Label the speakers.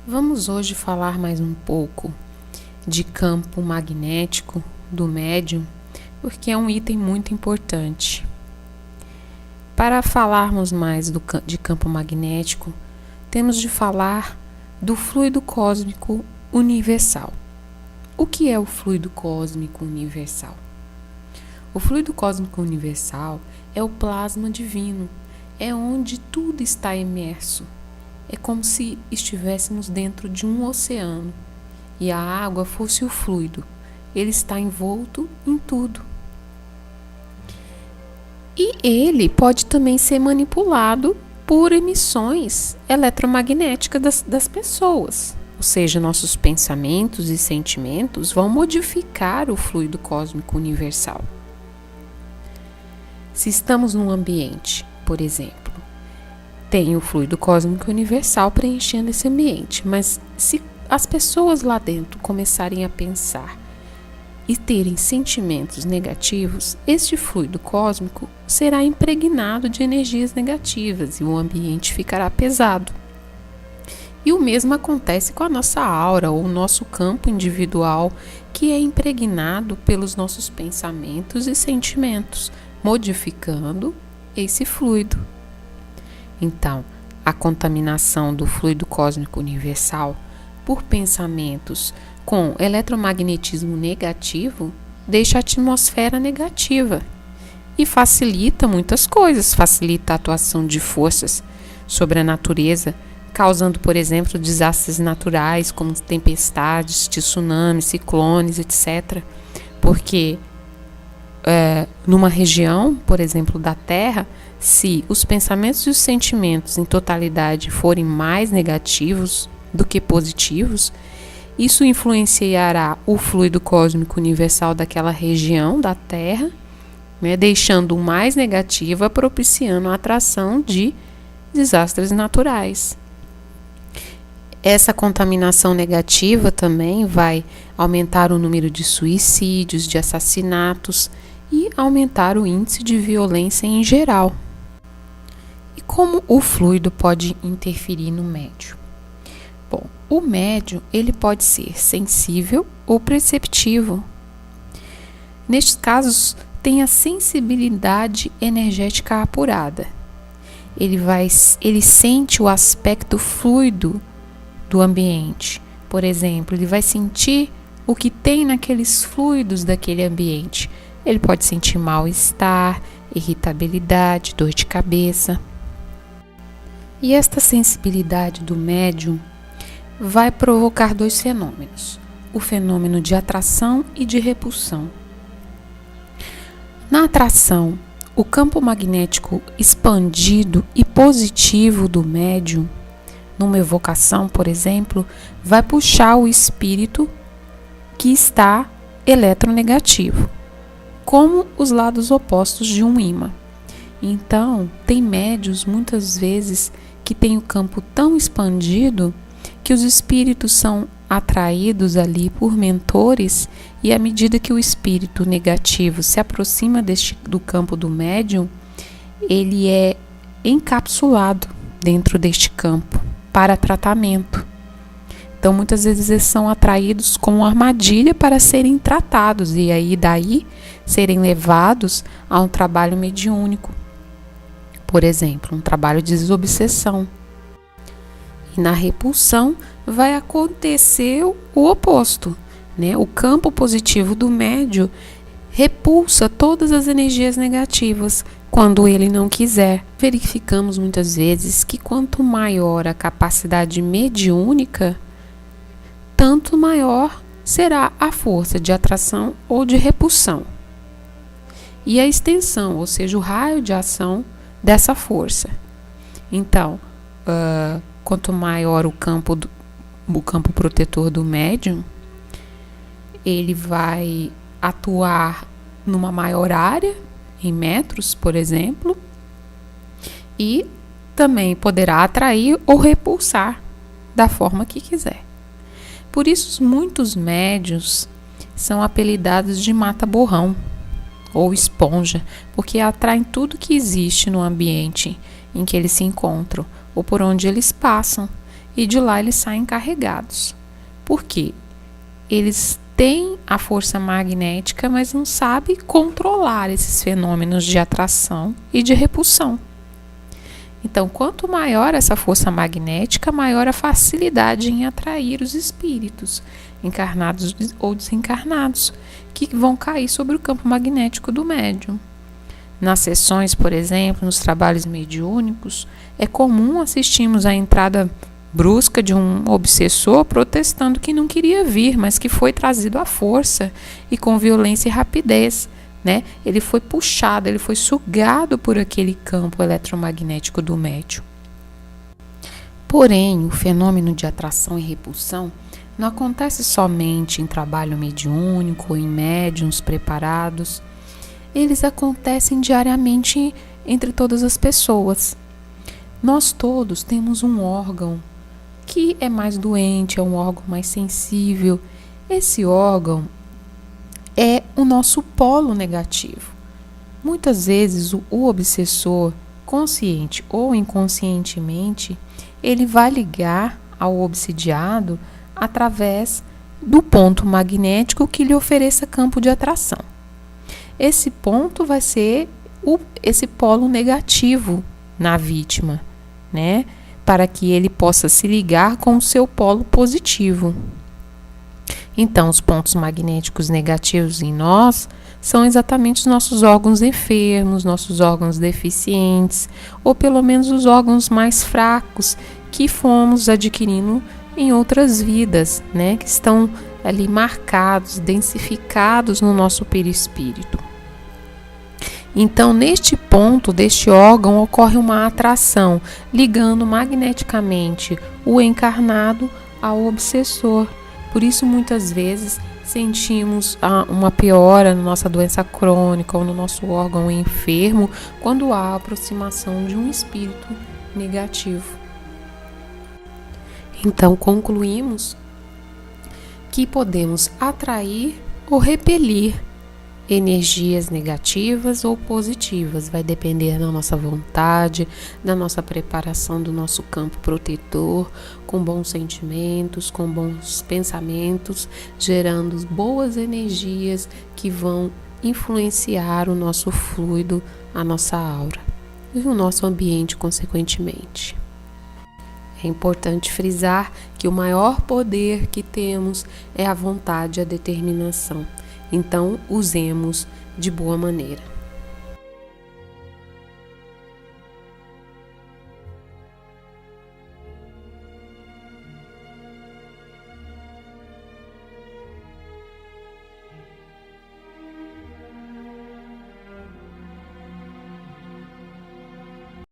Speaker 1: Vamos hoje falar mais um pouco de campo magnético do médium, porque é um item muito importante. Para falarmos mais de campo magnético, temos de falar do fluido cósmico universal. O que é o fluido cósmico universal? O fluido cósmico universal é o plasma divino, é onde tudo está imerso. É como se estivéssemos dentro de um oceano e a água fosse o fluido. Ele está envolto em tudo. E ele pode também ser manipulado por emissões eletromagnéticas das pessoas. Ou seja, nossos pensamentos e sentimentos vão modificar o fluido cósmico universal. Se estamos num ambiente, por exemplo, tem o fluido cósmico universal preenchendo esse ambiente, mas se as pessoas lá dentro começarem a pensar e terem sentimentos negativos, este fluido cósmico será impregnado de energias negativas e o ambiente ficará pesado. E o mesmo acontece com a nossa aura ou o nosso campo individual, que é impregnado pelos nossos pensamentos e sentimentos, modificando esse fluido. Então, a contaminação do fluido cósmico universal por pensamentos com eletromagnetismo negativo deixa a atmosfera negativa e facilita muitas coisas, facilita a atuação de forças sobre a natureza, causando, por exemplo, desastres naturais como tempestades, tsunamis, ciclones, etc. Porque numa região, por exemplo, da Terra, se os pensamentos e os sentimentos em totalidade forem mais negativos do que positivos, isso influenciará o fluido cósmico universal daquela região da Terra, deixando-o mais negativa, propiciando a atração de desastres naturais. Essa contaminação negativa também vai aumentar o número de suicídios, de assassinatos e aumentar o índice de violência em geral. E como o fluido pode interferir no médium? Bom, o médium ele pode ser sensível ou perceptivo. Nestes casos, tem a sensibilidade energética apurada. Ele sente o aspecto fluido do ambiente. Por exemplo, ele vai sentir o que tem naqueles fluidos daquele ambiente. Ele pode sentir mal-estar, irritabilidade, dor de cabeça. E esta sensibilidade do médium vai provocar dois fenômenos: o fenômeno de atração e de repulsão. Na atração, o campo magnético expandido e positivo do médium, numa evocação, por exemplo, vai puxar o espírito que está eletronegativo, como os lados opostos de um ímã. Então, tem médiuns muitas vezes que têm o campo tão expandido que os espíritos são atraídos ali por mentores, e à medida que o espírito negativo se aproxima do campo do médium, ele é encapsulado dentro deste campo para tratamento. Então, muitas vezes eles são atraídos como uma armadilha para serem tratados e aí daí serem levados a um trabalho mediúnico. Por exemplo, um trabalho de desobsessão. E na repulsão vai acontecer o oposto, né? O campo positivo do médium repulsa todas as energias negativas quando ele não quiser. Verificamos muitas vezes que quanto maior a capacidade mediúnica, tanto maior será a força de atração ou de repulsão. E a extensão, ou seja, o raio de ação dessa força. Então, quanto maior o campo protetor do médium, ele vai atuar numa maior área, em metros, por exemplo, e também poderá atrair ou repulsar da forma que quiser. Por isso, muitos médiuns são apelidados de mata-borrão ou esponja, porque atraem tudo que existe no ambiente em que eles se encontram ou por onde eles passam. e de lá eles saem carregados. Por quê? Eles têm a força magnética, mas não sabem controlar esses fenômenos de atração e de repulsão. Então, quanto maior essa força magnética, maior a facilidade em atrair os espíritos, encarnados ou desencarnados, que vão cair sobre o campo magnético do médium. Nas sessões, por exemplo, nos trabalhos mediúnicos, é comum assistirmos à entrada brusca de um obsessor protestando que não queria vir, mas que foi trazido à força e com violência e rapidez, né? Ele foi puxado, ele foi sugado por aquele campo eletromagnético do médium. Porém, o fenômeno de atração e repulsão não acontece somente em trabalho mediúnico ou em médiuns preparados. Eles acontecem diariamente entre todas as pessoas. Nós todos temos um órgão que é mais doente, é um órgão mais sensível. Esse órgão é o nosso polo negativo. Muitas vezes o obsessor, consciente ou inconscientemente, ele vai ligar ao obsidiado através do ponto magnético que lhe ofereça campo de atração. Esse ponto vai ser esse polo negativo na vítima, né? Para que ele possa se ligar com o seu polo positivo. Então, os pontos magnéticos negativos em nós são exatamente os nossos órgãos enfermos, nossos órgãos deficientes, ou pelo menos os órgãos mais fracos que fomos adquirindo em outras vidas, né? Que estão ali marcados, densificados no nosso perispírito. Então, neste ponto deste órgão ocorre uma atração, ligando magneticamente o encarnado ao obsessor. Por isso, muitas vezes, sentimos uma piora na nossa doença crônica ou no nosso órgão enfermo quando há a aproximação de um espírito negativo. Então, concluímos que podemos atrair ou repelir energias negativas ou positivas, vai depender da nossa vontade, da nossa preparação do nosso campo protetor, com bons sentimentos, com bons pensamentos, gerando boas energias que vão influenciar o nosso fluido, a nossa aura e o nosso ambiente consequentemente. É importante frisar que o maior poder que temos é a vontade e a determinação. Então, usemos de boa maneira.